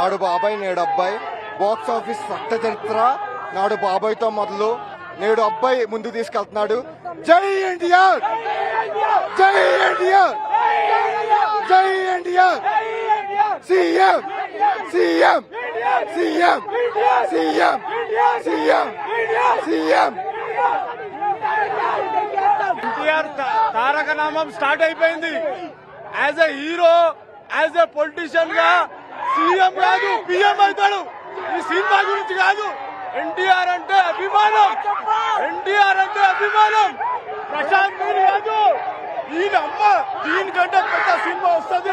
నాడు బాబాయ్ నేడు అబ్బాయి బాక్స్ ఆఫీస్ రక్త చరిత్ర నాడు బాబాయ్తో మొదలు నేడు అబ్బాయి ముందుకు తీసుకెళ్తున్నాడు. జై ఎన్టీఆర్, జై ఎన్టీఆర్, జై NTR, CM CM CM CM CM CM. NTR తారక నామం స్టార్ట్ అయిపోయింది. As a hero, as a politician గా సీఎం కాదు పిఎం అవుతాడు. ఈ సినిమా గురించి కాదు. ఎన్టీఆర్ అంటే అభిమానం, ఎన్టీఆర్ అంటే అభిమానం. ప్రశాంత్ నీల్ కాదు ఈయన అమ్మ, దీనికంటే పెద్ద సినిమా వస్తుంది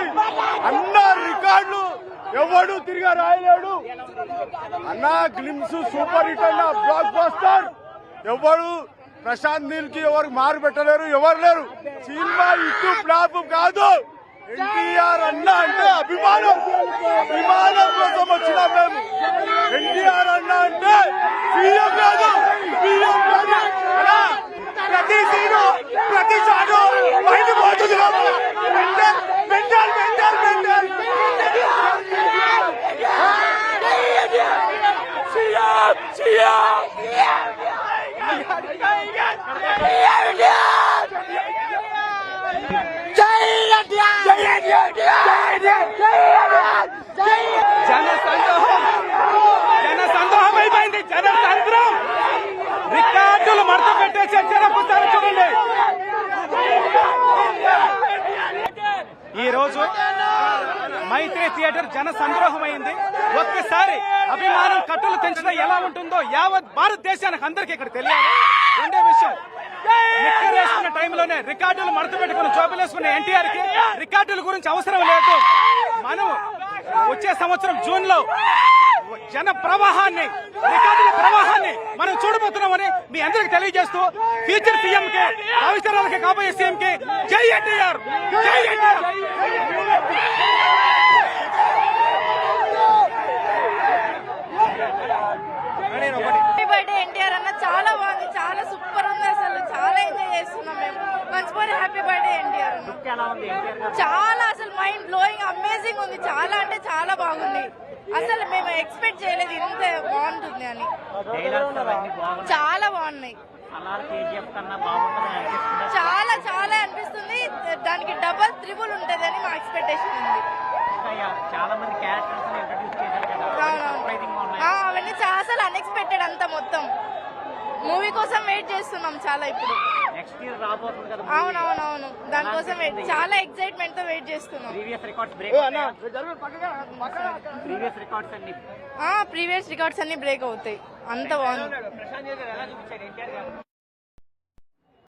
అన్న. రికార్డులు ఎవడు తిరిగా రాయలేడు అన్న. గ్లిమ్స్ సూపర్ హిట్ అన్న, బ్లాక్ బస్టర్. ఎవడు ప్రశాంత్ నీల్ కి ఎవరు మారు పెట్టలేరు, ఎవరు లేరు. సినిమా ఇటు ఫ్లాప్ కాదు. ఎన్టీఆర్ అన్న అంటే అభిమానం, అభిమానం కోసం వచ్చిన మేము. ఎన్టీఆర్ అన్న అంటే సీఎం కాదు, పిఎం కాదు. ప్రతి సీను ప్రతి చాటు బయట పోతుంది. Mental mental mental mental. CM CM జన సందోహం అయిపోయింది. జన సంద్రం రికార్డులు మడత పెట్టేసి జనపుతారు చూడండి. ఈ రోజు మైత్రి థియేటర్ జన సంద్రోహమైంది. ఒక్కసారి అభిమానం కట్టులు తెంచడం ఎలా ఉంటుందో యావత్ భారతదేశానికి అందరికీ ఇక్కడ తెలియాలి. రెండో విషయం, వేసుకున్న టైంలోనే రికార్డులు మడత పెట్టుకుని జోబులేసుకున్న ఎన్టీఆర్ కి రికార్డుల గురించి అవసరం లేదు. మనం వచ్చే సంవత్సరం జూన్ లో జన ప్రవాహాన్ని, రికార్డుల ప్రవాహాన్ని మనం చూడబోతున్నామని మీ అందరికి తెలియజేస్తూ ఫ్యూచర్ సీఎం కి, భవిష్యత్తుకి కాబోయే సీఎం కి జై ఎన్టీఆర్, జై ఎన్టీఆర్. ఎన్టీఆర్ అన్న చాలా బాగుంది, చాలా సూపర్ ఉంది. అసలు చాలా ఎంజాయ్ చేస్తున్నాం మేము. మర్చిపోయి హ్యాపీ బర్త్డే ఎన్టీఆర్ అన్న. చాలా అసలు మైండ్ బ్లోయింగ్, అమేజింగ్ ఉంది. చాలా అంటే చాలా బాగుంది. అసలు మేము ఎక్స్పెక్ట్ చేయలేదు ఇంత బాగుంటుంది అని. చాలా బాగున్నాయి. చాలా చాలా అనిపిస్తుంది. దానికి డబల్ త్రిబుల్ ఉంటది అని మా ఎక్స్పెక్టేషన్ ఉంది. అవన్నీ అసలు అన్ఎక్స్పెక్టెడ్ అంతా. మొత్తం మూవీ కోసం వెయిట్ చేస్తున్నాం చాలా ఇప్పుడు. అవునవునవును, దానికోసం చాలా ఎక్సైట్మెంట్ తో వెయిట్ చేస్తున్నాం. ప్రీవియస్ రికార్డ్స్ అన్ని బ్రేక్ అవుతాయి. అంత బాగుంది.